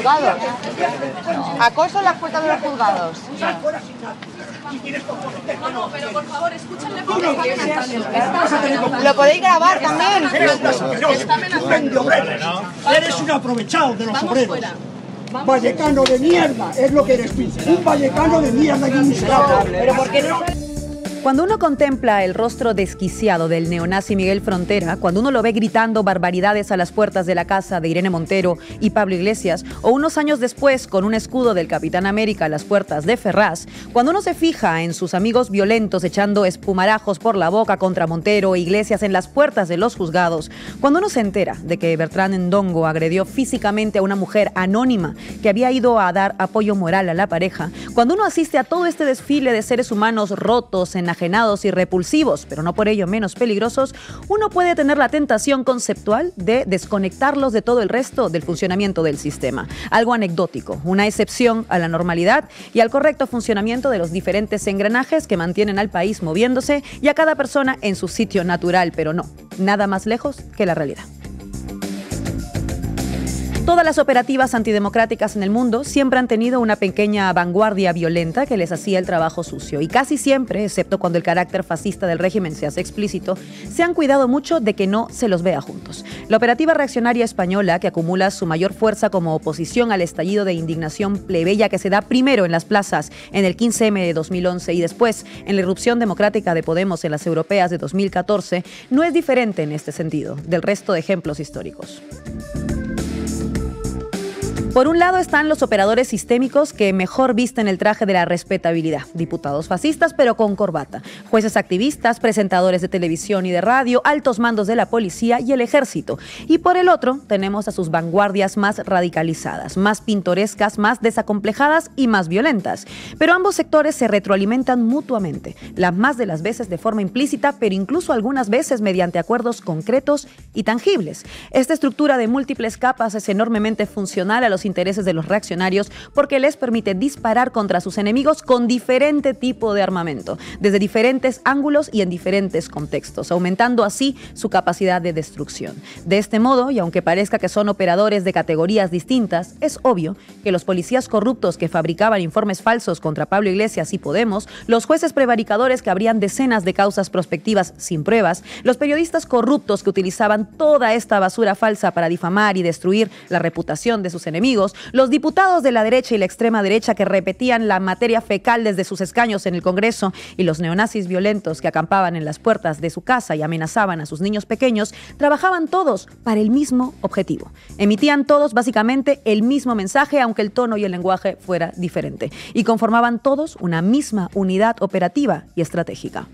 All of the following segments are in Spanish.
juzgados. Acoso en las puertas de los juzgados. No, pero por favor, escúchenle. Lo podéis grabar también. Eres un aprovechado de los obreros. Vallecano de mierda, es lo que eres tú. Un vallecano de mierda y un miserable. Pero ¿por qué no? Cuando uno contempla el rostro desquiciado del neonazi Miguel Frontera, cuando uno lo ve gritando barbaridades a las puertas de la casa de Irene Montero y Pablo Iglesias, o unos años después con un escudo del Capitán América a las puertas de Ferraz, cuando uno se fija en sus amigos violentos echando espumarajos por la boca contra Montero e Iglesias en las puertas de los juzgados, cuando uno se entera de que Bertrand Ndongo agredió físicamente a una mujer anónima que había ido a dar apoyo moral a la pareja, cuando uno asiste a todo este desfile de seres humanos rotos, enajenados y repulsivos, pero no por ello menos peligrosos, uno puede tener la tentación conceptual de desconectarlos de todo el resto del funcionamiento del sistema. Algo anecdótico, una excepción a la normalidad y al correcto funcionamiento de los diferentes engranajes que mantienen al país moviéndose y a cada persona en su sitio natural, pero no, nada más lejos que la realidad. Todas las operativas antidemocráticas en el mundo siempre han tenido una pequeña vanguardia violenta que les hacía el trabajo sucio y casi siempre, excepto cuando el carácter fascista del régimen se hace explícito, se han cuidado mucho de que no se los vea juntos. La operativa reaccionaria española, que acumula su mayor fuerza como oposición al estallido de indignación plebeya que se da primero en las plazas en el 15M de 2011 y después en la irrupción democrática de Podemos en las europeas de 2014, no es diferente en este sentido del resto de ejemplos históricos. Por un lado están los operadores sistémicos que mejor visten el traje de la respetabilidad. Diputados fascistas pero con corbata, jueces activistas, presentadores de televisión y de radio, altos mandos de la policía y el ejército. Y por el otro tenemos a sus vanguardias más radicalizadas, más pintorescas, más desacomplejadas y más violentas. Pero ambos sectores se retroalimentan mutuamente, las más de las veces de forma implícita, pero incluso algunas veces mediante acuerdos concretos y tangibles. Esta estructura de múltiples capas es enormemente funcional a los intereses de los reaccionarios porque les permite disparar contra sus enemigos con diferente tipo de armamento, desde diferentes ángulos y en diferentes contextos, aumentando así su capacidad de destrucción. De este modo, y aunque parezca que son operadores de categorías distintas, es obvio que los policías corruptos que fabricaban informes falsos contra Pablo Iglesias y Podemos, los jueces prevaricadores que abrían decenas de causas prospectivas sin pruebas, los periodistas corruptos que utilizaban toda esta basura falsa para difamar y destruir la reputación de sus enemigos, los diputados de la derecha y la extrema derecha que repetían la materia fecal desde sus escaños en el Congreso y los neonazis violentos que acampaban en las puertas de su casa y amenazaban a sus niños pequeños, trabajaban todos para el mismo objetivo. Emitían todos básicamente el mismo mensaje, aunque el tono y el lenguaje fuera diferente, y conformaban todos una misma unidad operativa y estratégica.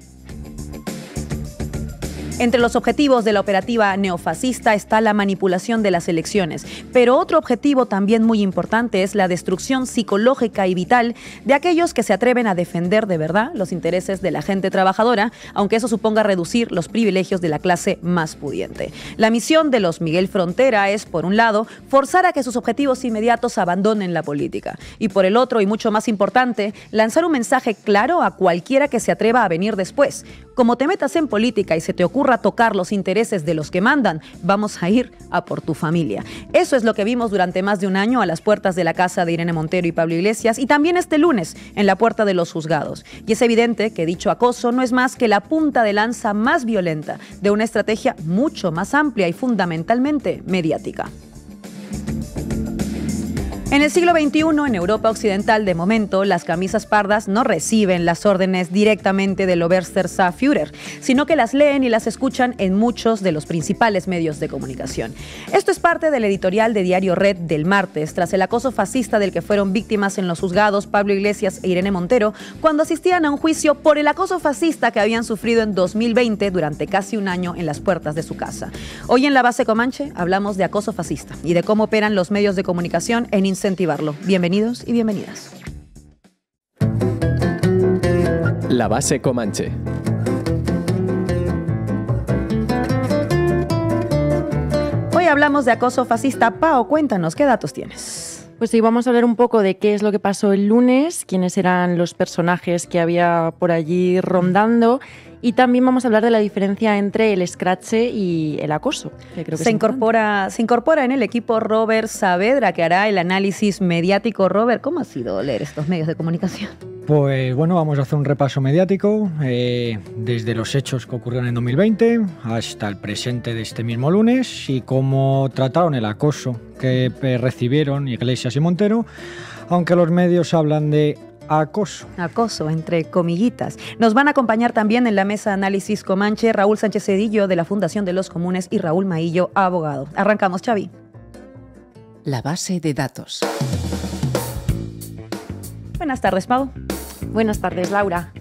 Entre los objetivos de la operativa neofascista está la manipulación de las elecciones, pero otro objetivo también muy importante es la destrucción psicológica y vital de aquellos que se atreven a defender de verdad los intereses de la gente trabajadora, aunque eso suponga reducir los privilegios de la clase más pudiente. La misión de los Miguel Frontera es, por un lado, forzar a que sus objetivos inmediatos abandonen la política, y por el otro, y mucho más importante, lanzar un mensaje claro a cualquiera que se atreva a venir después. Como te metas en política y se te ocurra tocar los intereses de los que mandan, vamos a ir a por tu familia. Eso es lo que vimos durante más de un año a las puertas de la casa de Irene Montero y Pablo Iglesias y también este lunes en la puerta de los juzgados. Y es evidente que dicho acoso no es más que la punta de lanza más violenta de una estrategia mucho más amplia y fundamentalmente mediática. En el siglo XXI, en Europa Occidental, de momento, las camisas pardas no reciben las órdenes directamente del Oberster-Führer, sino que las leen y las escuchan en muchos de los principales medios de comunicación. Esto es parte del editorial de Diario Red del martes, tras el acoso fascista del que fueron víctimas en los juzgados Pablo Iglesias e Irene Montero, cuando asistían a un juicio por el acoso fascista que habían sufrido en 2020 durante casi un año en las puertas de su casa. Hoy en La Base Comanche hablamos de acoso fascista y de cómo operan los medios de comunicación en incentivarlo. Bienvenidos y bienvenidas. La Base Comanche. Hoy hablamos de acoso fascista. Pao, cuéntanos, ¿qué datos tienes? Pues sí, vamos a hablar un poco de qué es lo que pasó el lunes, quiénes eran los personajes que había por allí rondando, y también vamos a hablar de la diferencia entre el escrache y el acoso. Que creo que se incorpora en el equipo Robert Saavedra, que hará el análisis mediático. Robert, ¿cómo ha sido leer estos medios de comunicación? Pues bueno, vamos a hacer un repaso mediático desde los hechos que ocurrieron en 2020 hasta el presente de este mismo lunes y cómo trataron el acoso que recibieron Iglesias y Montero, aunque los medios hablan de acoso. Acoso, entre comillitas. Nos van a acompañar también en la mesa de análisis Comanche Raúl Sánchez Cedillo, de la Fundación de los Comunes, y Raúl Maillo, abogado. Arrancamos, Xavi. La base de datos. Buenas tardes, Pau. Buenas tardes, Laura.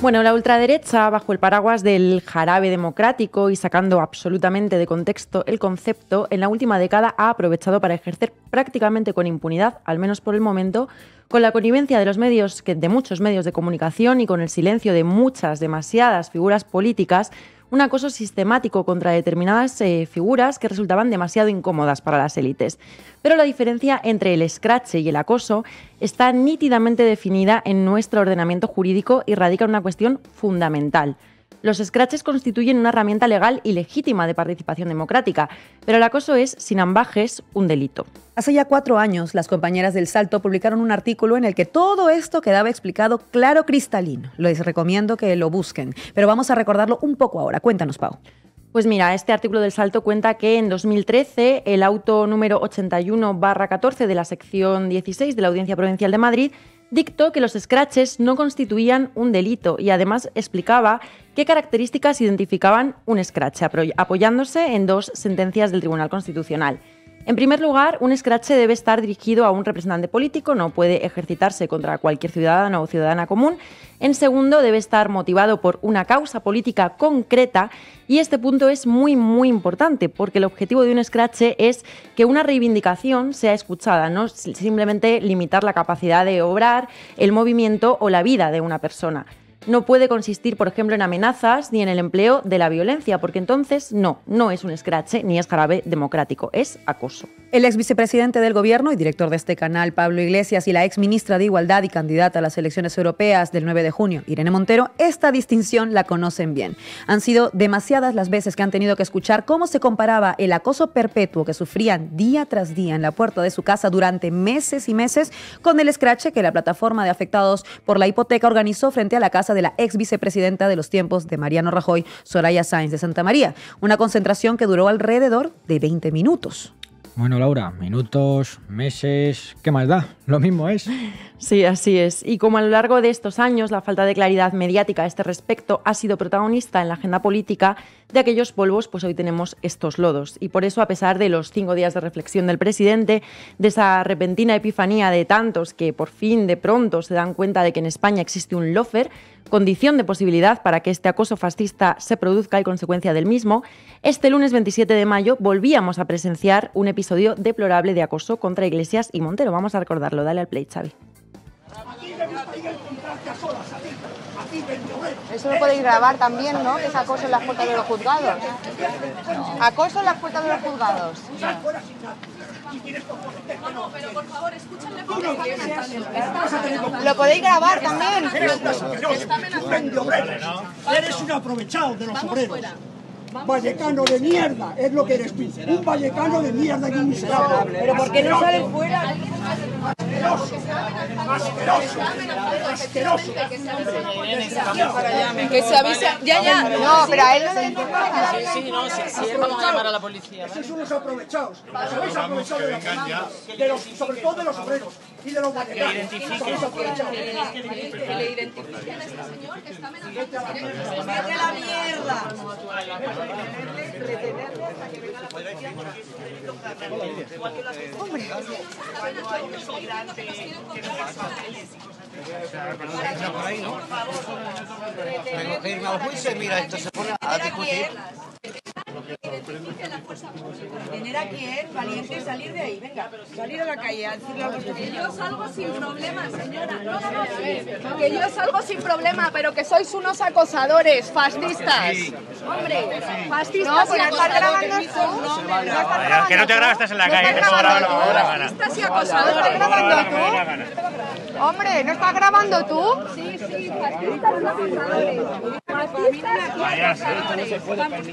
Bueno, la ultraderecha, bajo el paraguas del jarabe democrático y sacando absolutamente de contexto el concepto, en la última década ha aprovechado para ejercer prácticamente con impunidad, al menos por el momento, con la connivencia de muchos medios de comunicación y con el silencio de demasiadas figuras políticas, un acoso sistemático contra determinadas figuras que resultaban demasiado incómodas para las élites. Pero la diferencia entre el escrache y el acoso está nítidamente definida en nuestro ordenamiento jurídico y radica en una cuestión fundamental. Los escraches constituyen una herramienta legal y legítima de participación democrática, pero el acoso es, sin ambages, un delito. Hace ya 4 años, las compañeras del Salto publicaron un artículo en el que todo esto quedaba explicado claro cristalino. Les recomiendo que lo busquen, pero vamos a recordarlo un poco ahora. Cuéntanos, Pau. Pues mira, este artículo del Salto cuenta que en 2013 el auto número 81/14 de la sección 16 de la Audiencia Provincial de Madrid dictó que los escraches no constituían un delito y además explicaba qué características identificaban un escrache, apoyándose en 2 sentencias del Tribunal Constitucional. En primer lugar, un escrache debe estar dirigido a un representante político, no puede ejercitarse contra cualquier ciudadano o ciudadana común. En segundo, debe estar motivado por una causa política concreta, y este punto es muy, muy importante, porque el objetivo de un escrache es que una reivindicación sea escuchada, no simplemente limitar la capacidad de obrar, el movimiento o la vida de una persona. No puede consistir, por ejemplo, en amenazas ni en el empleo de la violencia, porque entonces no es un escrache ni es jarabe democrático, es acoso. El ex vicepresidente del Gobierno y director de este canal, Pablo Iglesias, y la ex ministra de Igualdad y candidata a las elecciones europeas del 9 de junio, Irene Montero, esta distinción la conocen bien. Han sido demasiadas las veces que han tenido que escuchar cómo se comparaba el acoso perpetuo que sufrían día tras día en la puerta de su casa durante meses y meses con el escrache que la plataforma de afectados por la hipoteca organizó frente a la casa de la ex vicepresidenta de los tiempos de Mariano Rajoy, Soraya Sáenz de Santa María. Una concentración que duró alrededor de 20 minutos. Bueno, Laura, minutos, meses, ¿qué más da? Lo mismo es. Sí, así es. Y como a lo largo de estos años la falta de claridad mediática a este respecto ha sido protagonista en la agenda política de aquellos polvos, pues hoy tenemos estos lodos. Y por eso, a pesar de los 5 días de reflexión del presidente, de esa repentina epifanía de tantos que por fin, de pronto, se dan cuenta de que en España existe un lawfare, condición de posibilidad para que este acoso fascista se produzca y consecuencia del mismo, este lunes 27 de mayo volvíamos a presenciar un episodio deplorable de acoso contra Iglesias y Montero. Vamos a recordarlo. Dale al play, Xavi. Eso lo podéis grabar también, ¿no? Que es acoso en las puertas de los juzgados. Acoso en las puertas de los juzgados. No, pero por favor, escúchenle porque está amenazando. Lo podéis grabar también. Eres un aprovechado de los obreros. Vallecano de mierda, es lo que eres tú. Un vallecano de mierda y un miserable. Pero ¿por qué no sales fuera? Asqueroso. Que se avisa. Ya. No, pero a él no le importa. Sí, vamos a llamar a la policía. Esos son los aprovechados. Os habéis aprovechado de los, sobre todo de los obreros y de los vallecanos. Que le identifiquen a este señor que está amenazando. ¡Vete a la mierda! Tengo que irme al juicio y mira, esto se pone a discutir. ¿Tener a quién? Valiente, salir de ahí. Venga, salir a la calle a decirle a vuestros Que yo salgo sin problema, señora. No. Que yo salgo sin problema, pero que sois unos acosadores, fascistas. Hombre, fascistas. No, pues estás grabando tú. Que no te grabas, estás en la calle, que no grabas lo que me da la gana. Fascistas y acosadores. ¿Estás grabando tú? Hombre, ¿no estás grabando tú? Sí, fascistas y acosadores. Fascistas y acosadores.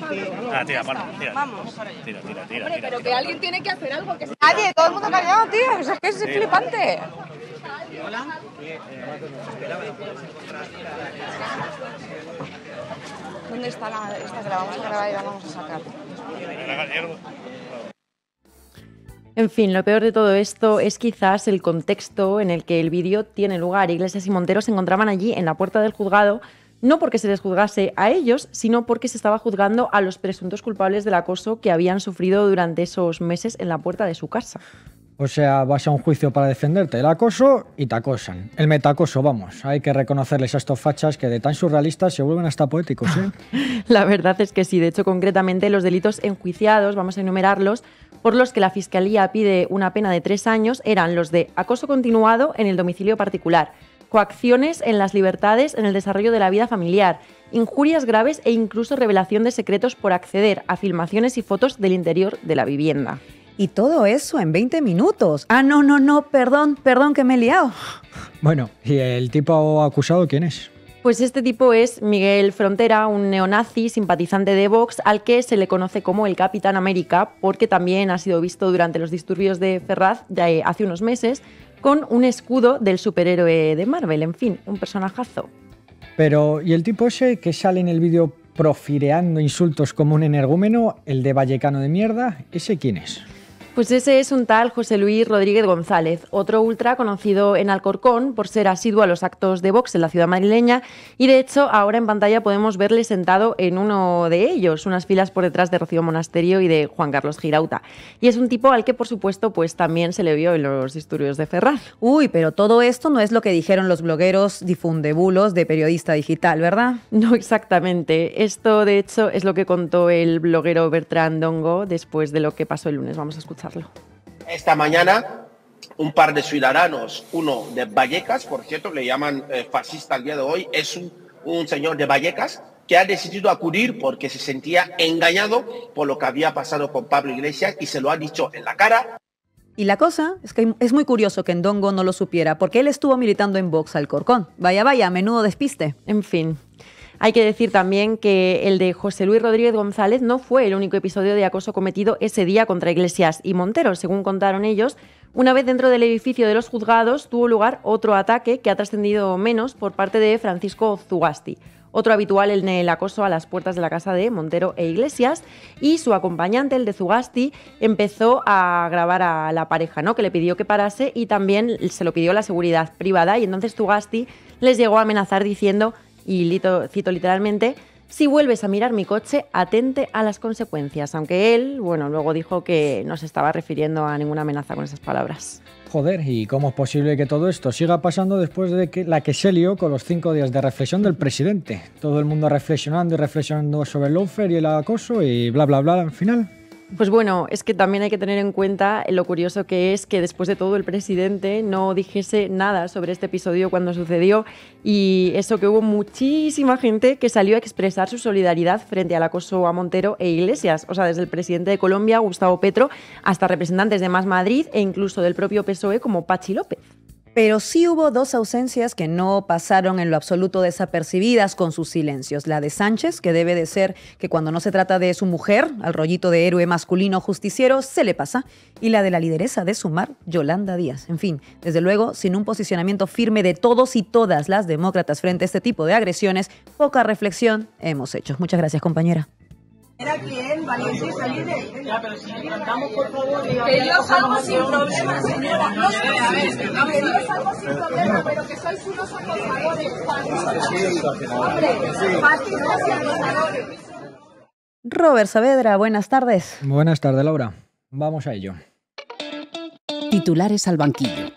Tira, Pablo, tira. Vamos. Tira. Hombre, pero que alguien tiene que hacer algo. Que Nadie, todo el mundo callado, tío. Es que es flipante. ¿Dónde está esta que la vamos a grabar y la vamos a sacar? En fin, lo peor de todo esto es quizás el contexto en el que el vídeo tiene lugar. Iglesias y Montero se encontraban allí en la puerta del juzgado, no porque se les juzgase a ellos, sino porque se estaba juzgando a los presuntos culpables del acoso que habían sufrido durante esos meses en la puerta de su casa. O sea, vas a un juicio para defenderte del acoso y te acosan. El metacoso, vamos. Hay que reconocerles a estos fachas que de tan surrealistas se vuelven hasta poéticos, ¿eh? La verdad es que sí. De hecho, concretamente, los delitos enjuiciados, vamos a enumerarlos, por los que la Fiscalía pide una pena de 3 años, eran los de acoso continuado en el domicilio particular, coacciones en las libertades en el desarrollo de la vida familiar, injurias graves e incluso revelación de secretos por acceder a filmaciones y fotos del interior de la vivienda. Y todo eso en 20 minutos. Ah, no, perdón que me he liado. Bueno, ¿y el tipo acusado quién es? Pues este tipo es Miguel Frontera, un neonazi simpatizante de Vox, al que se le conoce como el Capitán América, porque también ha sido visto durante los disturbios de Ferraz de hace unos meses con un escudo del superhéroe de Marvel. En fin, un personajazo. Pero, ¿y el tipo ese que sale en el vídeo profireando insultos como un energúmeno, el de Vallecano de mierda, ese quién es? Pues ese es un tal José Luis Rodríguez González, otro ultra conocido en Alcorcón por ser asiduo a los actos de Vox en la ciudad madrileña, y de hecho ahora en pantalla podemos verle sentado en uno de ellos, unas filas por detrás de Rocío Monasterio y de Juan Carlos Girauta. Y es un tipo al que por supuesto pues también se le vio en los disturbios de Ferraz. Uy, pero todo esto no es lo que dijeron los blogueros difundebulos de Periodista Digital, ¿verdad? No exactamente. Esto de hecho es lo que contó el bloguero Bertrand Dongo después de lo que pasó el lunes. Vamos a escuchar. Esta mañana, un par de ciudadanos, uno de Vallecas, por cierto, le llaman fascista al día de hoy, es un señor de Vallecas que ha decidido acudir porque se sentía engañado por lo que había pasado con Pablo Iglesias y se lo ha dicho en la cara. Y la cosa es que es muy curioso que Ndongo no lo supiera, porque él estuvo militando en Vox Alcorcón. Vaya, menudo despiste. En fin. Hay que decir también que el de José Luis Rodríguez González no fue el único episodio de acoso cometido ese día contra Iglesias y Montero. Según contaron ellos, una vez dentro del edificio de los juzgados tuvo lugar otro ataque que ha trascendido menos por parte de Francisco Zugasti, otro habitual en el acoso a las puertas de la casa de Montero e Iglesias, y su acompañante, el de Zugasti, empezó a grabar a la pareja, ¿no?, que le pidió que parase y también se lo pidió la seguridad privada, y entonces Zugasti les llegó a amenazar diciendo, y cito literalmente, si vuelves a mirar mi coche, atente a las consecuencias. Aunque él, bueno, luego dijo que no se estaba refiriendo a ninguna amenaza con esas palabras. Joder, ¿y cómo es posible que todo esto siga pasando después de que la que se lió con los 5 días de reflexión del presidente? Todo el mundo reflexionando sobre el lawfare y el acoso y bla, bla, bla, al final. Pues bueno, es que también hay que tener en cuenta lo curioso que es que después de todo el presidente no dijese nada sobre este episodio cuando sucedió, y eso que hubo muchísima gente que salió a expresar su solidaridad frente al acoso a Montero e Iglesias, o sea, desde el presidente de Colombia, Gustavo Petro, hasta representantes de Más Madrid e incluso del propio PSOE como Pachi López. Pero sí hubo 2 ausencias que no pasaron en lo absoluto desapercibidas con sus silencios. La de Sánchez, que debe de ser que cuando no se trata de su mujer, al rollito de héroe masculino justiciero, se le pasa. Y la de la lideresa de Sumar, Yolanda Díaz. En fin, desde luego, sin un posicionamiento firme de todos y todas las demócratas frente a este tipo de agresiones, poca reflexión hemos hecho. Muchas gracias, compañera. ¿Era quién? Valiente, salir de ahí. Ya, pero si cantamos, por favor. Que yo salgo sin problema, señora. No sé, que yo salgo sin problema, pero que sois unos acosadores. Hombre, fascistas y acosadores. Robert Saavedra, buenas tardes. Buenas tardes, Laura. Vamos a ello. Titulares al banquillo.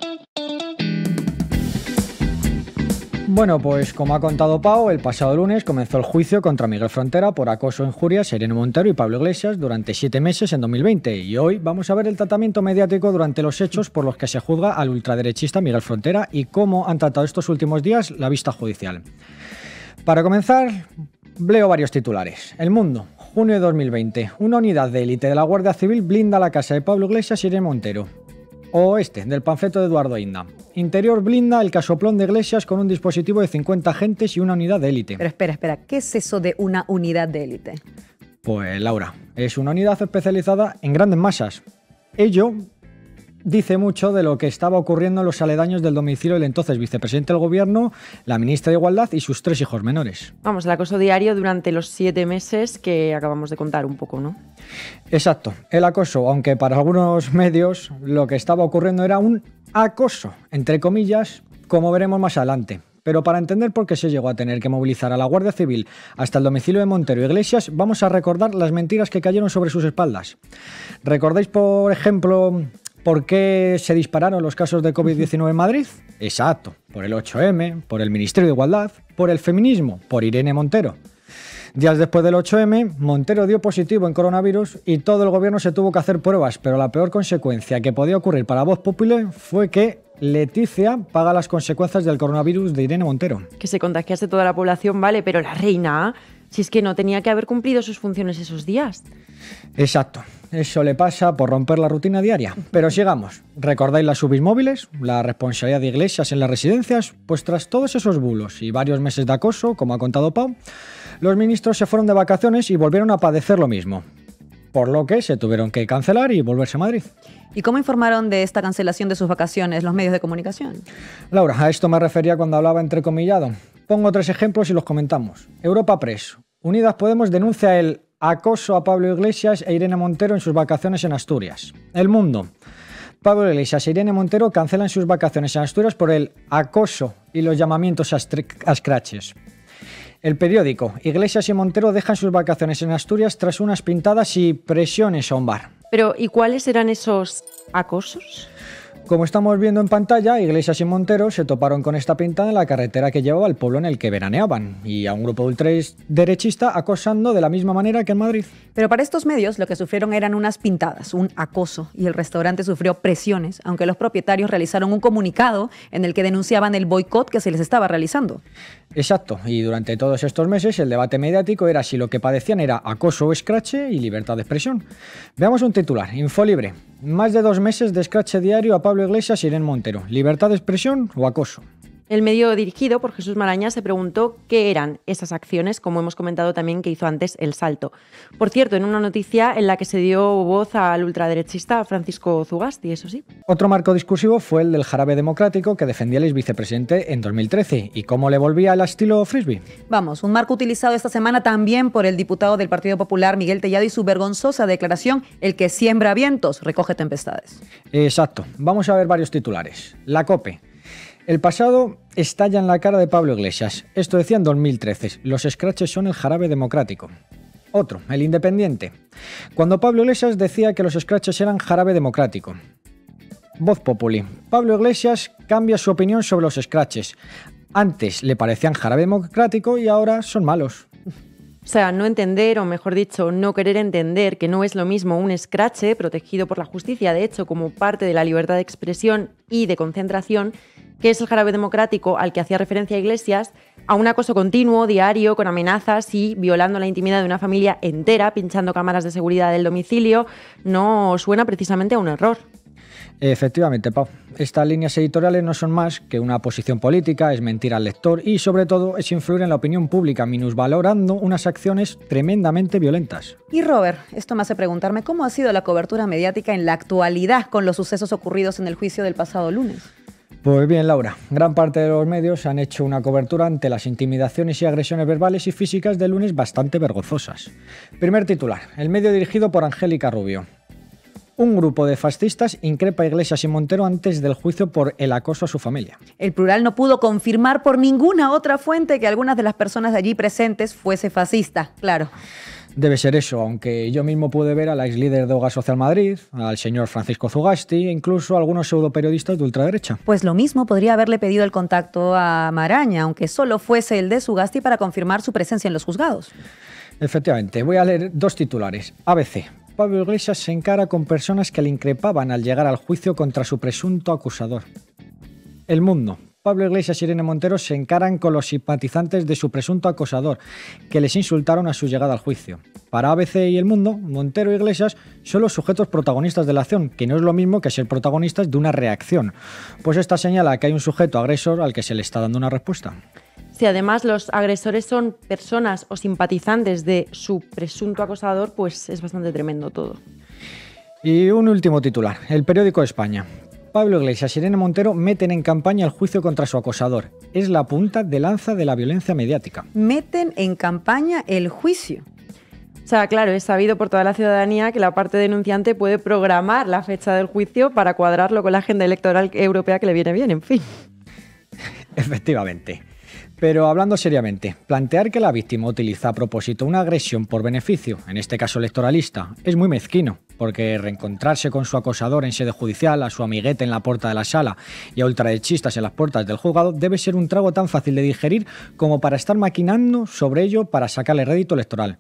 Bueno, pues como ha contado Pau, el pasado lunes comenzó el juicio contra Miguel Frontera por acoso e injurias a Irene Montero y Pablo Iglesias durante 7 meses en 2020. Y hoy vamos a ver el tratamiento mediático durante los hechos por los que se juzga al ultraderechista Miguel Frontera y cómo han tratado estos últimos días la vista judicial. Para comenzar, leo varios titulares. El Mundo, junio de 2020. Una unidad de élite de la Guardia Civil blinda la casa de Pablo Iglesias y Irene Montero. Oeste, del panfleto de Eduardo Inda. Interior blinda el casoplón de Iglesias con un dispositivo de 50 agentes y una unidad de élite. Pero espera, ¿qué es eso de una unidad de élite? Pues Laura, es una unidad especializada en grandes masas. Ello dice mucho de lo que estaba ocurriendo en los aledaños del domicilio del entonces vicepresidente del gobierno, la ministra de Igualdad y sus 3 hijos menores. Vamos, el acoso diario durante los 7 meses que acabamos de contar un poco, ¿no? Exacto, el acoso, aunque para algunos medios lo que estaba ocurriendo era un acoso, entre comillas, como veremos más adelante. Pero para entender por qué se llegó a tener que movilizar a la Guardia Civil hasta el domicilio de Montero y Iglesias, vamos a recordar las mentiras que cayeron sobre sus espaldas. ¿Recordáis, por ejemplo, por qué se dispararon los casos de COVID-19 en Madrid? Exacto, por el 8M, por el Ministerio de Igualdad, por el feminismo, por Irene Montero. Días después del 8M, Montero dio positivo en coronavirus y todo el gobierno se tuvo que hacer pruebas, pero la peor consecuencia que podía ocurrir para Vox Populi fue que Leticia paga las consecuencias del coronavirus de Irene Montero. Que se contagiase toda la población, vale, pero la reina, si es que no tenía que haber cumplido sus funciones esos días. Exacto, eso le pasa por romper la rutina diaria. Pero sigamos, ¿recordáis las UBIs móviles? La responsabilidad de Iglesias en las residencias. Pues tras todos esos bulos y varios meses de acoso, como ha contado Pau, los ministros se fueron de vacaciones y volvieron a padecer lo mismo, por lo que se tuvieron que cancelar y volverse a Madrid. ¿Y cómo informaron de esta cancelación de sus vacaciones los medios de comunicación? Laura, a esto me refería cuando hablaba entrecomillado. Pongo 3 ejemplos y los comentamos. Europa Press. Unidas Podemos denuncia el acoso a Pablo Iglesias e Irene Montero en sus vacaciones en Asturias. El Mundo. Pablo Iglesias e Irene Montero cancelan sus vacaciones en Asturias por el acoso y los llamamientos a scratches. El Periódico. Iglesias y Montero dejan sus vacaciones en Asturias tras unas pintadas y presiones a un bar. Pero, ¿y cuáles eran esos acosos? Como estamos viendo en pantalla, Iglesias y Montero se toparon con esta pintada en la carretera que llevaba al pueblo en el que veraneaban y a un grupo ultraderechista acosando de la misma manera que en Madrid. Pero para estos medios lo que sufrieron eran unas pintadas, un acoso, y el restaurante sufrió presiones, aunque los propietarios realizaron un comunicado en el que denunciaban el boicot que se les estaba realizando. Exacto, y durante todos estos meses el debate mediático era si lo que padecían era acoso o escrache y libertad de expresión. Veamos un titular, Infolibre. Más de 2 meses de escrache diario a Pablo Iglesias y Irene Montero. ¿Libertad de expresión o acoso? El medio dirigido por Jesús Maraña se preguntó qué eran esas acciones, como hemos comentado también que hizo antes El Salto. Por cierto, en una noticia en la que se dio voz al ultraderechista Francisco Zugasti, eso sí. Otro marco discursivo fue el del jarabe democrático que defendía el exvicepresidente en 2013. ¿Y cómo le volvía al estilo frisbee? Vamos, un marco utilizado esta semana también por el diputado del Partido Popular, Miguel Tellado, y su vergonzosa declaración: el que siembra vientos recoge tempestades. Exacto. Vamos a ver varios titulares. La COPE. El pasado estalla en la cara de Pablo Iglesias. Esto decía en 2013. Los scratches son el jarabe democrático. Otro, El Independiente. Cuando Pablo Iglesias decía que los scratches eran jarabe democrático. Voz Populi. Pablo Iglesias cambia su opinión sobre los scratches. Antes le parecían jarabe democrático y ahora son malos. O sea, no entender, o mejor dicho, no querer entender que no es lo mismo un escrache protegido por la justicia, de hecho, como parte de la libertad de expresión y de concentración, que es el jarabe democrático al que hacía referencia Iglesias, a un acoso continuo, diario, con amenazas y violando la intimidad de una familia entera, pinchando cámaras de seguridad del domicilio, no suena precisamente a un error. Efectivamente, Pau. Estas líneas editoriales no son más que una posición política, es mentir al lector y, sobre todo, es influir en la opinión pública, minusvalorando unas acciones tremendamente violentas. Y Robert, esto me hace preguntarme cómo ha sido la cobertura mediática en la actualidad con los sucesos ocurridos en el juicio del pasado lunes. Pues bien, Laura, gran parte de los medios han hecho una cobertura ante las intimidaciones y agresiones verbales y físicas del lunes bastante vergonzosas. Primer titular, el medio dirigido por Angélica Rubio. Un grupo de fascistas increpa a Iglesias y Montero antes del juicio por el acoso a su familia. El Plural no pudo confirmar por ninguna otra fuente que algunas de las personas de allí presentes fuese fascista, claro. Debe ser eso, aunque yo mismo pude ver a la ex líder de Hogar Social Madrid, al señor Francisco Zugasti e incluso a algunos pseudoperiodistas de ultraderecha. Pues lo mismo podría haberle pedido el contacto a Maraña, aunque solo fuese el de Zugasti para confirmar su presencia en los juzgados. Efectivamente, voy a leer 2 titulares. ABC. Pablo Iglesias se encara con personas que le increpaban al llegar al juicio contra su presunto acusador. El Mundo. Pablo Iglesias y Irene Montero se encaran con los simpatizantes de su presunto acosador, que les insultaron a su llegada al juicio. Para ABC y El Mundo, Montero e Iglesias son los sujetos protagonistas de la acción, que no es lo mismo que ser protagonistas de una reacción, pues esta señala que hay un sujeto agresor al que se le está dando una respuesta. Si además los agresores son personas o simpatizantes de su presunto acosador, pues es bastante tremendo todo. Y un último titular, El Periódico de España. Pablo Iglesias y Irene Montero meten en campaña el juicio contra su acosador. Es la punta de lanza de la violencia mediática. Meten en campaña el juicio. O sea, claro, es sabido por toda la ciudadanía que la parte denunciante puede programar la fecha del juicio para cuadrarlo con la agenda electoral europea que le viene bien, en fin. Efectivamente. Pero hablando seriamente, plantear que la víctima utiliza a propósito una agresión por beneficio, en este caso electoralista, es muy mezquino, porque reencontrarse con su acosador en sede judicial, a su amiguete en la puerta de la sala y a ultraderechistas en las puertas del juzgado debe ser un trago tan fácil de digerir como para estar maquinando sobre ello para sacarle rédito electoral.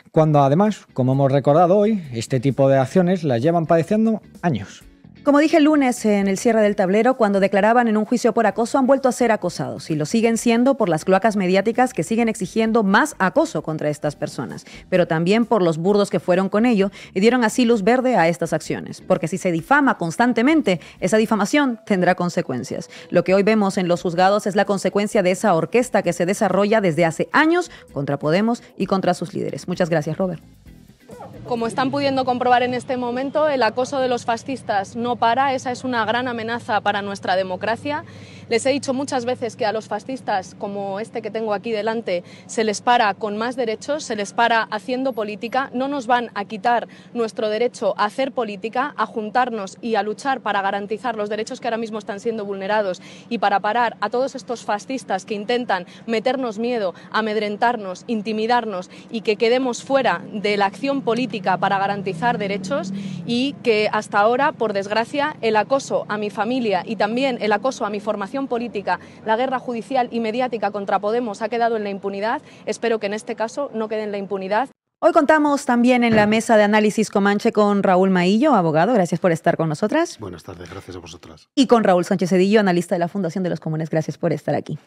Cuando además, como hemos recordado hoy, este tipo de acciones las llevan padeciendo años. Como dije el lunes en el cierre del tablero, cuando declaraban en un juicio por acoso han vuelto a ser acosados y lo siguen siendo por las cloacas mediáticas que siguen exigiendo más acoso contra estas personas, pero también por los burdos que fueron con ello y dieron así luz verde a estas acciones, porque si se difama constantemente, esa difamación tendrá consecuencias. Lo que hoy vemos en los juzgados es la consecuencia de esa orquesta que se desarrolla desde hace años contra Podemos y contra sus líderes. Muchas gracias, Robert. Como están pudiendo comprobar en este momento, el acoso de los fascistas no para, esa es una gran amenaza para nuestra democracia. Les he dicho muchas veces que a los fascistas, como este que tengo aquí delante, se les para con más derechos, se les para haciendo política. No nos van a quitar nuestro derecho a hacer política, a juntarnos y a luchar para garantizar los derechos que ahora mismo están siendo vulnerados y para parar a todos estos fascistas que intentan meternos miedo, amedrentarnos, intimidarnos y que quedemos fuera de la acción política para garantizar derechos, y que hasta ahora, por desgracia, el acoso a mi familia y también el acoso a mi formación política, la guerra judicial y mediática contra Podemos ha quedado en la impunidad. Espero que en este caso no quede en la impunidad. Hoy contamos también en la mesa de análisis Comanche con Raúl Maillo, abogado. Gracias por estar con nosotras. Buenas tardes, gracias a vosotras. Y con Raúl Sánchez Cedillo, analista de la Fundación de los Comunes. Gracias por estar aquí.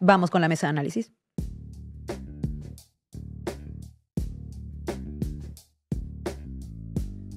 Vamos con la mesa de análisis.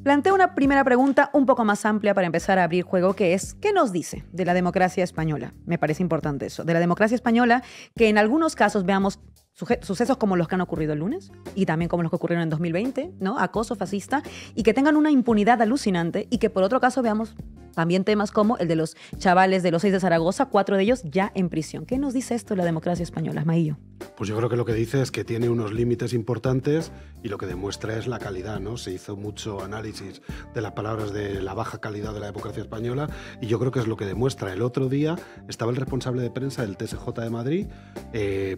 Planteo una primera pregunta un poco más amplia para empezar a abrir juego, que es, ¿qué nos dice de la democracia española? Me parece importante eso. De la democracia española, que en algunos casos veamos sucesos como los que han ocurrido el lunes y también como los que ocurrieron en 2020, ¿no? Acoso fascista, y que tengan una impunidad alucinante, y que por otro caso veamos también temas como el de los chavales de los 6 de Zaragoza, 4 de ellos ya en prisión. ¿Qué nos dice esto de la democracia española, Maillo? Pues yo creo que lo que dice es que tiene unos límites importantes y lo que demuestra es la calidad, ¿no? Se hizo mucho análisis de las palabras de la baja calidad de la democracia española y yo creo que es lo que demuestra. El otro día estaba el responsable de prensa del TSJ de Madrid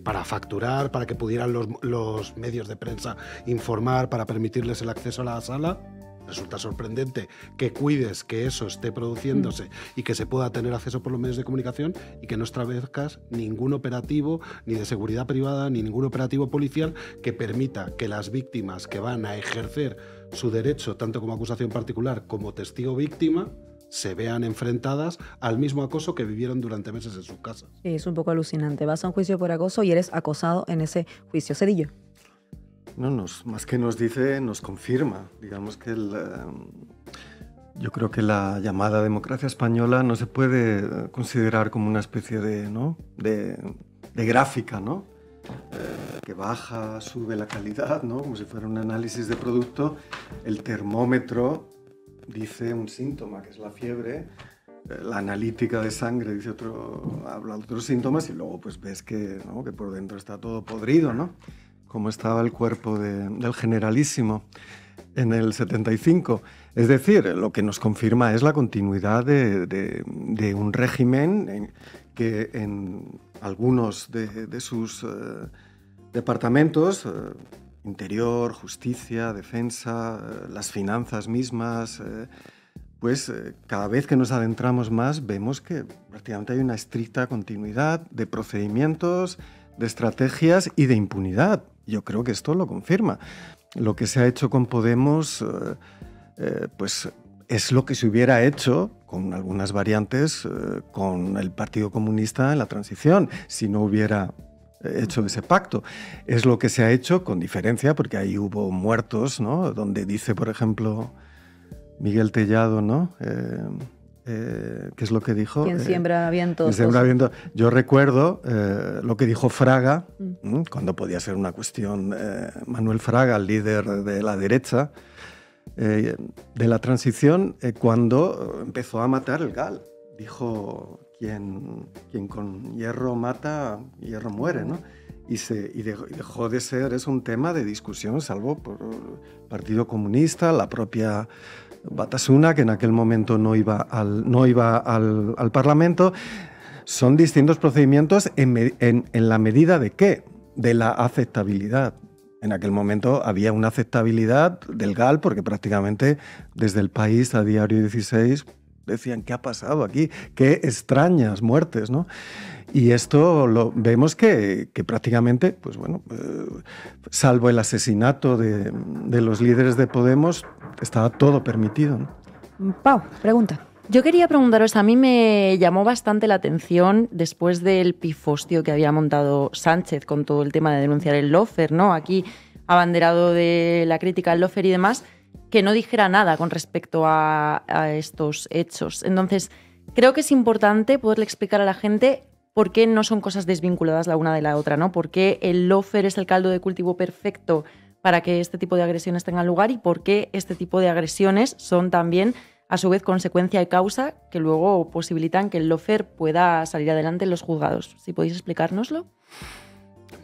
para facturar, para que pudieran los medios de prensa informar, para permitirles el acceso a la sala. Resulta sorprendente que cuides que eso esté produciéndose y que se pueda tener acceso por los medios de comunicación y que no establezcas ningún operativo ni de seguridad privada ni ningún operativo policial que permita que las víctimas que van a ejercer su derecho, tanto como acusación particular como testigo víctima, se vean enfrentadas al mismo acoso que vivieron durante meses en sus casas. Sí, es un poco alucinante. Vas a un juicio por acoso y eres acosado en ese juicio. Cedillo. No, más que nos dice, nos confirma. Digamos que yo creo que la llamada democracia española no se puede considerar como una especie de gráfica, ¿no? Que baja, sube la calidad, ¿no? Como si fuera un análisis de producto. El termómetro dice un síntoma, que es la fiebre. La analítica de sangre dice habla de otros síntomas y luego pues ves que, ¿no? Que por dentro está todo podrido, ¿no? Como estaba el cuerpo del generalísimo en el 75. Es decir, lo que nos confirma es la continuidad de un régimen que en algunos de sus departamentos interior, justicia, defensa, las finanzas mismas, pues cada vez que nos adentramos más vemos que prácticamente hay una estricta continuidad de procedimientos, de estrategias y de impunidad. Yo creo que esto lo confirma. Lo que se ha hecho con Podemos, pues es lo que se hubiera hecho, con algunas variantes, con el Partido Comunista en la transición, si no hubiera hecho ese pacto. Es lo que se ha hecho con diferencia, porque ahí hubo muertos, ¿no? Donde dice, por ejemplo, Miguel Tellado, ¿no? ¿Qué es lo que dijo? Quien siembra vientos. Quien siembra vientos. Yo recuerdo lo que dijo Fraga, cuando podía ser una cuestión, Manuel Fraga, el líder de la derecha, de la transición, cuando empezó a matar el GAL. Dijo, quien con hierro mata, hierro muere, ¿no? Y dejó de ser, es un tema de discusión, salvo por el Partido Comunista, la propia Batasuna, que en aquel momento no iba al Parlamento. Son distintos procedimientos en la medida de ¿qué? De la aceptabilidad. En aquel momento había una aceptabilidad del GAL, porque prácticamente desde El País a Diario 16 decían, ¿qué ha pasado aquí? Qué extrañas muertes, ¿no? Y esto lo vemos que prácticamente, pues bueno, salvo el asesinato de los líderes de Podemos, estaba todo permitido, ¿no? Pau, pregunta. Yo quería preguntaros, a mí me llamó bastante la atención después del pifostio que había montado Sánchez con todo el tema de denunciar el lawfare, ¿no? Aquí abanderado de la crítica al lawfare y demás, que no dijera nada con respecto a estos hechos. Entonces, creo que es importante poderle explicar a la gente por qué no son cosas desvinculadas la una de la otra, ¿no? Por qué el lawfare es el caldo de cultivo perfecto para que este tipo de agresiones tengan lugar y por qué este tipo de agresiones son también, a su vez, consecuencia y causa que luego posibilitan que el lawfare pueda salir adelante en los juzgados. ¿Si podéis explicárnoslo?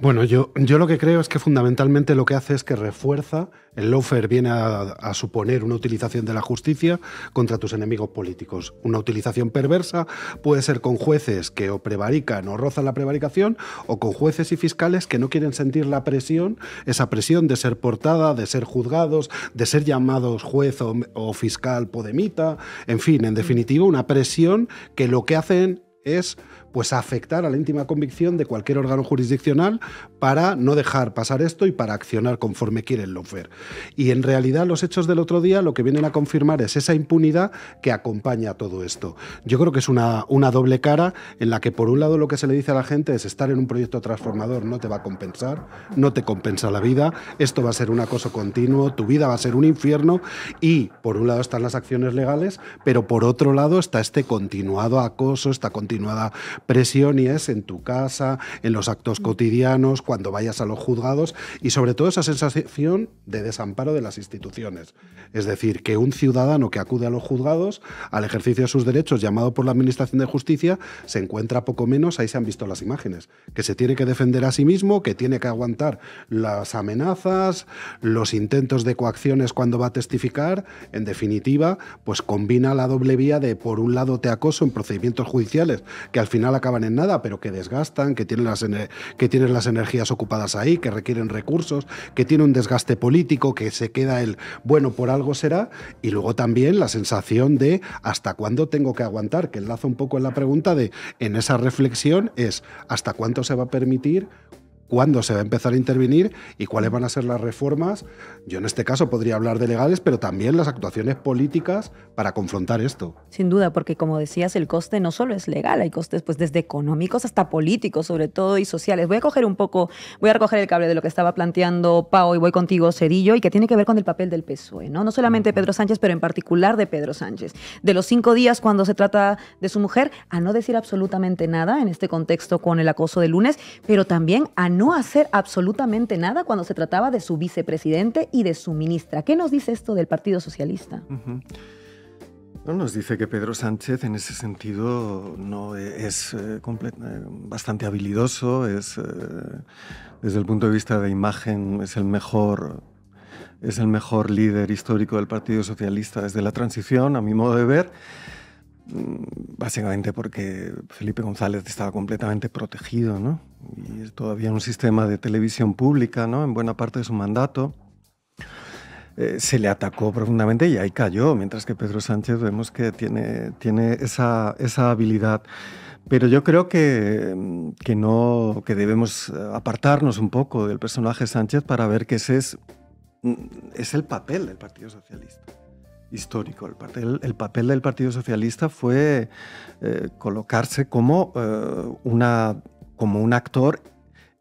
Bueno, yo lo que creo es que fundamentalmente lo que hace es que refuerza, el lawfare viene a suponer una utilización de la justicia contra tus enemigos políticos. Una utilización perversa puede ser con jueces que o prevarican o rozan la prevaricación, o con jueces y fiscales que no quieren sentir la presión, esa presión de ser portada, de ser juzgados, de ser llamados juez o fiscal podemita, en fin, en definitiva, una presión que lo que hacen es pues afectar a la íntima convicción de cualquier órgano jurisdiccional para no dejar pasar esto y para accionar conforme quiere el lawfare. Y en realidad los hechos del otro día lo que vienen a confirmar es esa impunidad que acompaña a todo esto. Yo creo que es una doble cara en la que por un lado lo que se le dice a la gente es estar en un proyecto transformador no te va a compensar, no te compensa la vida, esto va a ser un acoso continuo, tu vida va a ser un infierno, y por un lado están las acciones legales, pero por otro lado está este continuado acoso, esta continuada presión, y es en tu casa, en los actos cotidianos, cuando vayas a los juzgados, y sobre todo esa sensación de desamparo de las instituciones. Es decir, que un ciudadano que acude a los juzgados al ejercicio de sus derechos llamado por la Administración de Justicia se encuentra poco menos, ahí se han visto las imágenes, que se tiene que defender a sí mismo, que tiene que aguantar las amenazas, los intentos de coacciones cuando va a testificar. En definitiva, pues combina la doble vía de, por un lado, te acoso en procedimientos judiciales que al final acaban en nada, pero que desgastan, que tienen las energías ocupadas ahí, que requieren recursos, que tiene un desgaste político, que se queda el bueno, por algo será, y luego también la sensación de hasta cuándo tengo que aguantar, que enlaza un poco en la pregunta de, en esa reflexión es hasta cuánto se va a permitir, cuándo se va a empezar a intervenir y cuáles van a ser las reformas. Yo en este caso podría hablar de legales, pero también las actuaciones políticas para confrontar esto. Sin duda, porque como decías, el coste no solo es legal, hay costes pues desde económicos hasta políticos, sobre todo, y sociales. Voy a recoger el cable de lo que estaba planteando Pau y voy contigo, Cedillo, y que tiene que ver con el papel del PSOE, ¿no? No solamente Pedro Sánchez, pero en particular de Pedro Sánchez. De los 5 días cuando se trata de su mujer, a no decir absolutamente nada en este contexto con el acoso del lunes, pero también a no hacer absolutamente nada cuando se trataba de su vicepresidente y de su ministra. ¿Qué nos dice esto del Partido Socialista? Nos dice que Pedro Sánchez en ese sentido no es bastante habilidoso, desde el punto de vista de imagen es el mejor líder histórico del Partido Socialista desde la transición, a mi modo de ver. básicamente porque Felipe González estaba completamente protegido, ¿no? Y es todavía un sistema de televisión pública, ¿no? En buena parte de su mandato. Se le atacó profundamente y ahí cayó, mientras que Pedro Sánchez vemos que tiene esa habilidad. Pero yo creo que debemos apartarnos un poco del personaje Sánchez para ver que ese es el papel del Partido Socialista histórico. El papel del Partido Socialista fue colocarse como un actor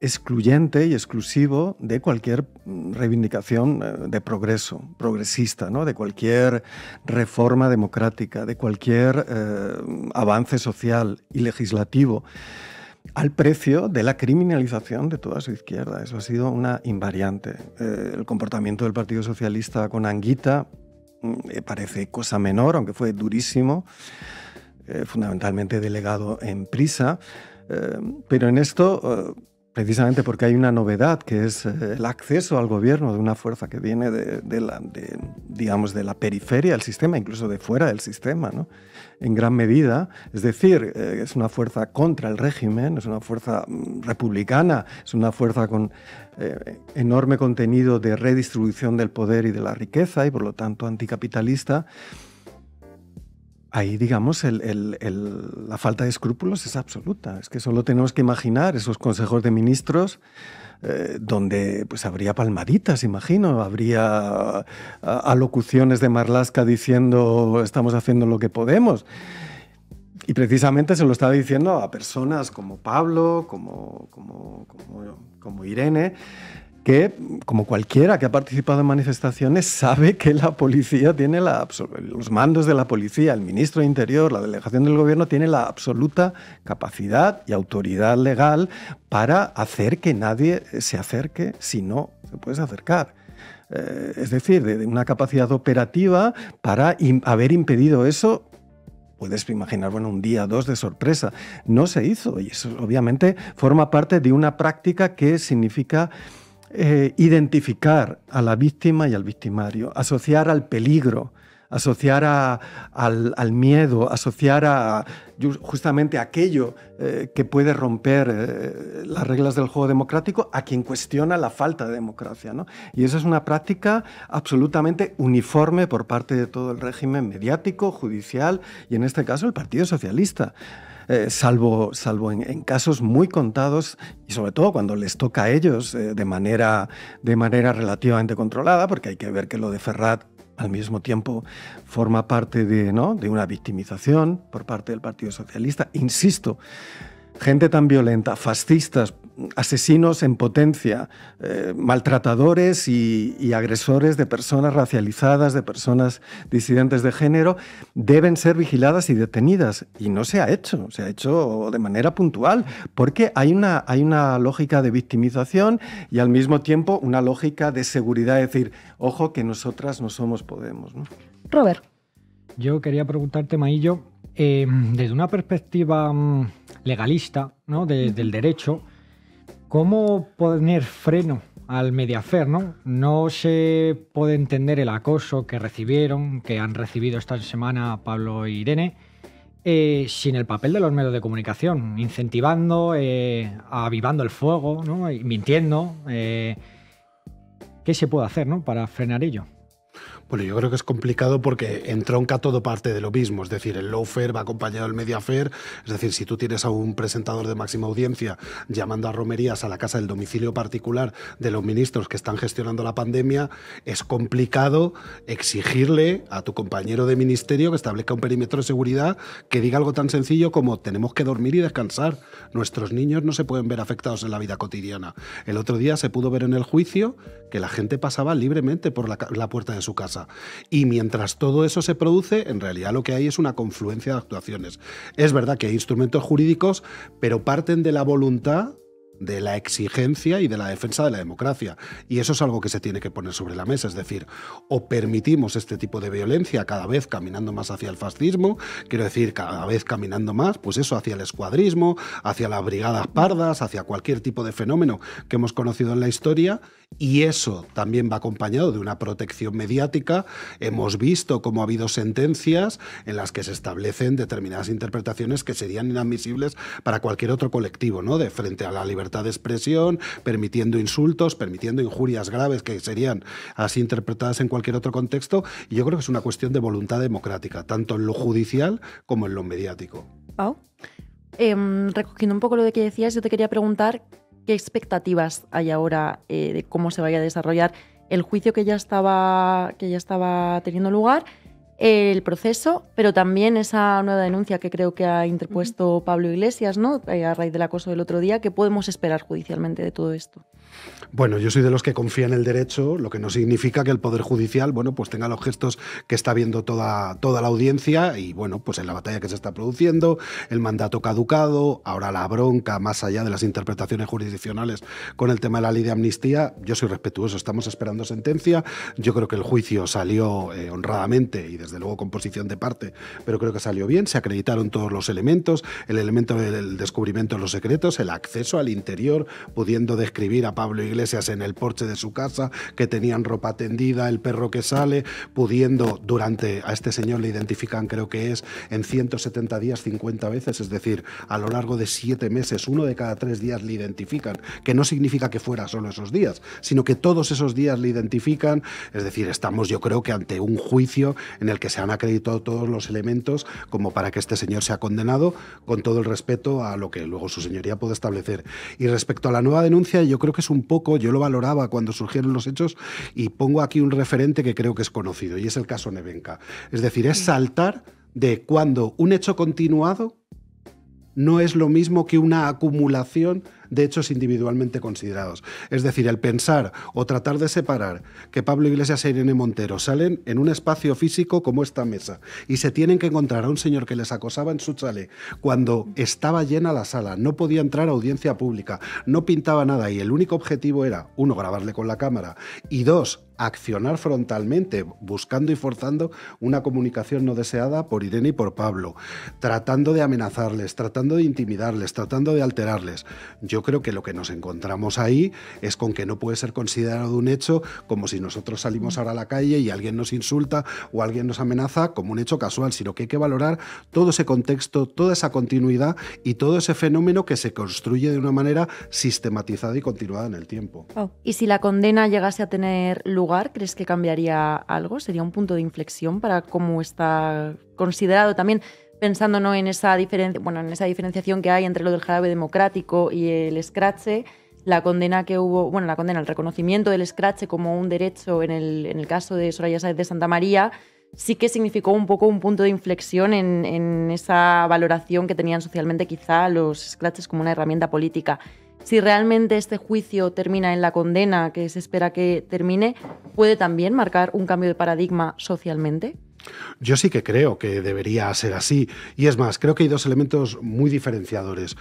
excluyente y exclusivo de cualquier reivindicación de progreso, progresista, ¿no? De cualquier reforma democrática, de cualquier avance social y legislativo, al precio de la criminalización de toda su izquierda. Eso ha sido una invariante. El comportamiento del Partido Socialista con Anguita parece cosa menor, aunque fue durísimo, fundamentalmente delegado en Prisa, pero en esto... precisamente porque hay una novedad, que es el acceso al gobierno de una fuerza que viene de la periferia del sistema, incluso de fuera del sistema, ¿no? En gran medida. Es decir, es una fuerza contra el régimen, es una fuerza republicana, es una fuerza con enorme contenido de redistribución del poder y de la riqueza y por lo tanto anticapitalista. Ahí, digamos, la falta de escrúpulos es absoluta. Es que solo tenemos que imaginar esos consejos de ministros donde pues habría palmaditas, imagino, habría alocuciones de Marlaska diciendo estamos haciendo lo que podemos. Y precisamente se lo estaba diciendo a personas como Pablo, como Irene, que, como cualquiera que ha participado en manifestaciones, sabe que la policía tiene los mandos de la policía, el ministro de Interior, la delegación del gobierno, tiene la absoluta capacidad y autoridad legal para hacer que nadie se acerque si no se puede acercar. Es decir, de una capacidad operativa para haber impedido eso. Puedes imaginar, bueno, un día, dos de sorpresa. No se hizo y eso obviamente forma parte de una práctica que significa identificar a la víctima y al victimario, asociar al peligro, asociar al miedo, asociar justamente aquello que puede romper las reglas del juego democrático a quien cuestiona la falta de democracia, ¿no? Y eso es una práctica absolutamente uniforme por parte de todo el régimen mediático, judicial y en este caso el Partido Socialista. Salvo en casos muy contados y sobre todo cuando les toca a ellos de manera relativamente controlada, porque hay que ver que lo de Ferrat al mismo tiempo forma parte de una victimización por parte del Partido Socialista. Insisto, gente tan violenta, fascistas, asesinos en potencia, maltratadores y agresores de personas racializadas, de personas disidentes de género, deben ser vigiladas y detenidas. Y no se ha hecho de manera puntual, porque hay una lógica de victimización y al mismo tiempo una lógica de seguridad, es decir, ojo que nosotras no somos Podemos, ¿no? Robert. Yo quería preguntarte, Maillo, desde una perspectiva legalista, ¿no? Del derecho, ¿cómo poner freno al Mediafair, ¿no? No se puede entender el acoso que han recibido esta semana Pablo e Irene, sin el papel de los medios de comunicación, incentivando, avivando el fuego, ¿no? Y mintiendo. ¿Qué se puede hacer, ¿no? para frenar ello? Bueno, yo creo que es complicado porque entronca todo parte de lo mismo. Es decir, el lawfare va acompañado del Mediafair. Es decir, si tú tienes a un presentador de máxima audiencia llamando a romerías a la casa del domicilio particular de los ministros que están gestionando la pandemia, es complicado exigirle a tu compañero de ministerio que establezca un perímetro de seguridad que diga algo tan sencillo como tenemos que dormir y descansar. Nuestros niños no se pueden ver afectados en la vida cotidiana. El otro día se pudo ver en el juicio que la gente pasaba libremente por la puerta de su casa. Y mientras todo eso se produce, en realidad lo que hay es una confluencia de actuaciones. Es verdad que hay instrumentos jurídicos, pero parten de la voluntad de la exigencia y de la defensa de la democracia. Y eso es algo que se tiene que poner sobre la mesa. Es decir, o permitimos este tipo de violencia cada vez caminando más hacia el fascismo, quiero decir, cada vez caminando más, pues eso, hacia el escuadrismo, hacia las brigadas pardas, hacia cualquier tipo de fenómeno que hemos conocido en la historia, y eso también va acompañado de una protección mediática. Hemos visto cómo ha habido sentencias en las que se establecen determinadas interpretaciones que serían inadmisibles para cualquier otro colectivo, ¿no? De frente a la libertad de expresión, permitiendo insultos, permitiendo injurias graves que serían así interpretadas en cualquier otro contexto, y yo creo que es una cuestión de voluntad democrática, tanto en lo judicial como en lo mediático. Pau, recogiendo un poco lo de que decías, yo te quería preguntar qué expectativas hay ahora de cómo se vaya a desarrollar el juicio que ya estaba teniendo lugar, el proceso, pero también esa nueva denuncia que creo que ha interpuesto Pablo Iglesias, ¿no? A raíz del acoso del otro día. ¿Qué podemos esperar judicialmente de todo esto? Bueno, yo soy de los que confía en el derecho, lo que no significa que el Poder Judicial, bueno, pues tenga los gestos que está viendo toda la audiencia, y bueno, pues en la batalla que se está produciendo, el mandato caducado, ahora la bronca, más allá de las interpretaciones jurisdiccionales con el tema de la ley de amnistía. Yo soy respetuoso, estamos esperando sentencia. Yo creo que el juicio salió honradamente y desde luego con posición de parte, pero creo que salió bien, se acreditaron todos los elementos, el elemento del descubrimiento de los secretos, el acceso al interior, pudiendo describir a Pablo Iglesias en el porche de su casa, que tenían ropa tendida, el perro que sale, pudiendo a este señor le identifican, creo que es en 170 días 50 veces, es decir, a lo largo de 7 meses, 1 de cada 3 días le identifican, que no significa que fuera solo esos días, sino que todos esos días le identifican. Es decir, estamos, yo creo que ante un juicio en el que se han acreditado todos los elementos como para que este señor sea condenado, con todo el respeto a lo que luego su señoría puede establecer. Y respecto a la nueva denuncia, yo creo que es un poco, yo lo valoraba cuando surgieron los hechos, y pongo aquí un referente que creo que es conocido, y es el caso Nevenka. Es decir, es saltar de cuando un hecho continuado no es lo mismo que una acumulación de hechos individualmente considerados. Es decir, el pensar o tratar de separar que Pablo Iglesias e Irene Montero salen en un espacio físico como esta mesa y se tienen que encontrar a un señor que les acosaba en su chalet cuando estaba llena la sala, no podía entrar a audiencia pública, no pintaba nada, y el único objetivo era, 1, grabarle con la cámara, y 2, accionar frontalmente, buscando y forzando una comunicación no deseada por Irene y por Pablo, tratando de amenazarles, tratando de intimidarles, tratando de alterarles. Yo creo que lo que nos encontramos ahí es con que no puede ser considerado un hecho como si nosotros salimos ahora a la calle y alguien nos insulta o alguien nos amenaza como un hecho casual, sino que hay que valorar todo ese contexto, toda esa continuidad y todo ese fenómeno que se construye de una manera sistematizada y continuada en el tiempo. ¿Y si la condena llegase a tener lugar, crees que cambiaría algo? ¿Sería un punto de inflexión para cómo está considerado también, pensando, ¿no?, en esa diferenciación que hay entre lo del jarabe democrático y el escrache? La condena que hubo, el reconocimiento del escrache como un derecho en el caso de Soraya Sáez de Santamaría, sí que significó un poco un punto de inflexión en esa valoración que tenían socialmente quizá los escraches como una herramienta política. Si realmente este juicio termina en la condena, que se espera que termine, ¿puede también marcar un cambio de paradigma socialmente? Yo sí que creo que debería ser así. Y es más, creo que hay 2 elementos muy diferenciadores.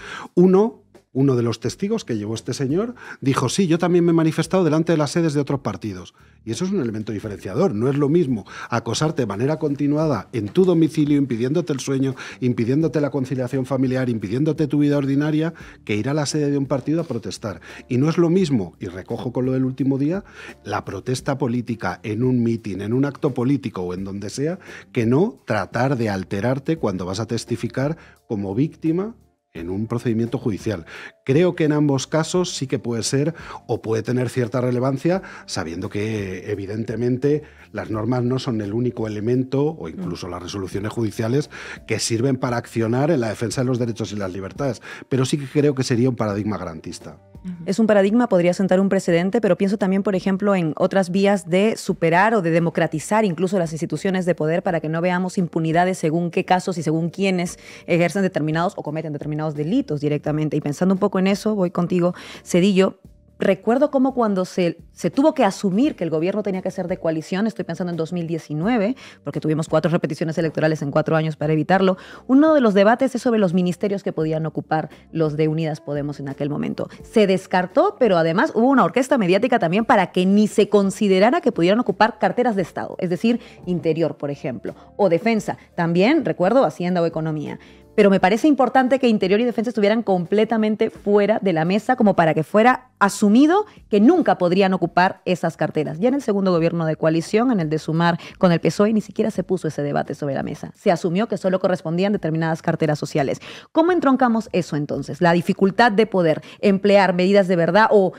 Uno de los testigos que llevó este señor dijo, sí, yo también me he manifestado delante de las sedes de otros partidos. Y eso es un elemento diferenciador. No es lo mismo acosarte de manera continuada en tu domicilio, impidiéndote el sueño, impidiéndote la conciliación familiar, impidiéndote tu vida ordinaria, que ir a la sede de un partido a protestar. Y no es lo mismo, y recojo con lo del último día, la protesta política en un mitin, en un acto político o en donde sea, que no tratar de alterarte cuando vas a testificar como víctima en un procedimiento judicial. Creo que en ambos casos sí que puede ser o puede tener cierta relevancia, sabiendo que evidentemente las normas no son el único elemento, o incluso las resoluciones judiciales, que sirven para accionar en la defensa de los derechos y las libertades, pero sí que creo que sería un paradigma garantista. Es un paradigma, podría sentar un precedente, pero pienso también, por ejemplo, en otras vías de superar o de democratizar incluso las instituciones de poder para que no veamos impunidades según qué casos y según quiénes ejercen determinados o cometen determinados delitos directamente. Y pensando un poco en eso, voy contigo, Cedillo. recuerdo cómo cuando se tuvo que asumir que el gobierno tenía que ser de coalición, estoy pensando en 2019, porque tuvimos 4 repeticiones electorales en 4 años para evitarlo, uno de los debates es sobre los ministerios que podían ocupar los de Unidas Podemos en aquel momento. Se descartó, pero además hubo una orquesta mediática también para que ni se considerara que pudieran ocupar carteras de Estado, es decir, Interior, por ejemplo, o Defensa, también, recuerdo, Hacienda o Economía. Pero me parece importante que Interior y Defensa estuvieran completamente fuera de la mesa como para que fuera asumido que nunca podrían ocupar esas carteras. Ya en el segundo gobierno de coalición, en el de Sumar con el PSOE, ni siquiera se puso ese debate sobre la mesa. Se asumió que solo correspondían determinadas carteras sociales. ¿Cómo entroncamos eso entonces? La dificultad de poder emplear medidas de verdad o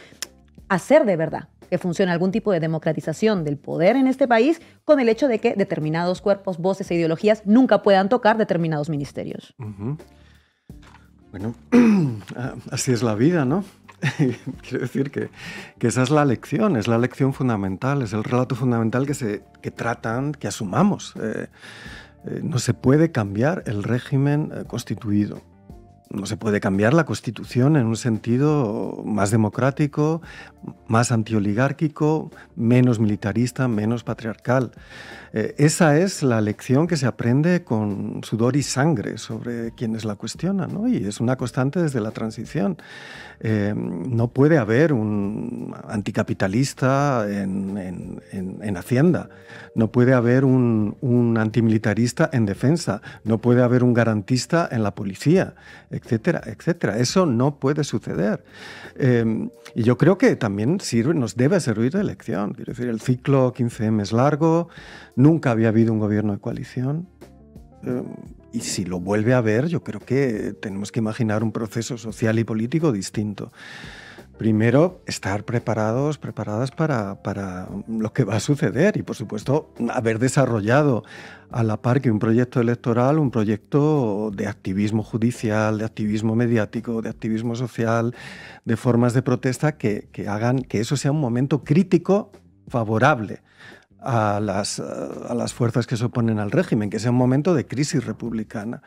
hacer de verdad que funcione algún tipo de democratización del poder en este país con el hecho de que determinados cuerpos, voces e ideologías nunca puedan tocar determinados ministerios. Bueno, así es la vida, ¿no? Quiero decir que esa es la lección fundamental, es el relato fundamental que tratan, que asumamos. No se puede cambiar el régimen constituido. No se puede cambiar la Constitución en un sentido más democrático, más antioligárquico, menos militarista, menos patriarcal. Esa es la lección que se aprende con sudor y sangre sobre quienes la cuestionan, ¿no? Y es una constante desde la transición. No puede haber un anticapitalista en Hacienda, no puede haber un antimilitarista en Defensa, no puede haber un garantista en la policía, etcétera, etcétera. Eso no puede suceder. Y yo creo que también nos debe servir de lección. Quiero decir, el ciclo 15M es largo, nunca había habido un gobierno de coalición. Y si lo vuelve a haber, yo creo que tenemos que imaginar un proceso social y político distinto. Primero, estar preparadas para lo que va a suceder y, por supuesto, haber desarrollado a la par que un proyecto electoral, un proyecto de activismo judicial, de activismo mediático, de activismo social, de formas de protesta que hagan que eso sea un momento crítico favorable a las fuerzas que se oponen al régimen, que sea un momento de crisis republicana.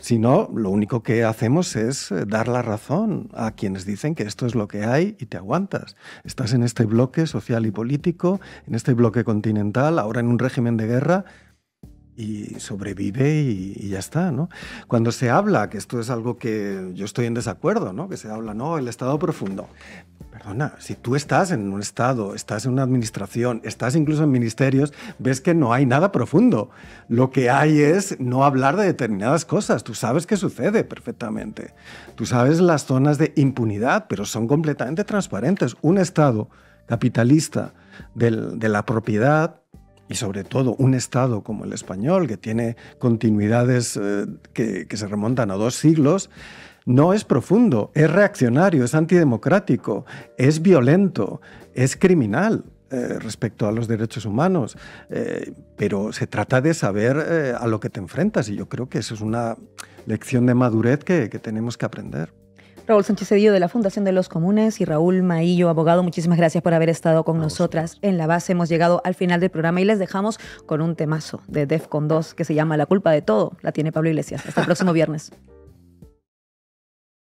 Si no, lo único que hacemos es dar la razón a quienes dicen que esto es lo que hay y te aguantas. Estás en este bloque social y político, en este bloque continental, ahora en un régimen de guerra, y sobrevive y ya está, ¿no? Cuando se habla, que esto es algo que yo estoy en desacuerdo, ¿no? Que se habla, no, el Estado profundo. Perdona, si tú estás en un Estado, estás en una administración, estás incluso en ministerios, ves que no hay nada profundo. Lo que hay es no hablar de determinadas cosas. Tú sabes qué sucede perfectamente. Tú sabes las zonas de impunidad, pero son completamente transparentes. Un Estado capitalista de la propiedad, y sobre todo un Estado como el español, que tiene continuidades que se remontan a 2 siglos, no es profundo, es reaccionario, es antidemocrático, es violento, es criminal respecto a los derechos humanos. Pero se trata de saber a lo que te enfrentas y yo creo que eso es una lección de madurez que tenemos que aprender. Raúl Sánchez Cedillo de la Fundación de los Comunes y Raúl Maillo, abogado, muchísimas gracias por haber estado con nosotras en La Base. Hemos llegado al final del programa y les dejamos con un temazo de Defcon 2 que se llama La culpa de todo. La tiene Pablo Iglesias. Hasta el próximo viernes.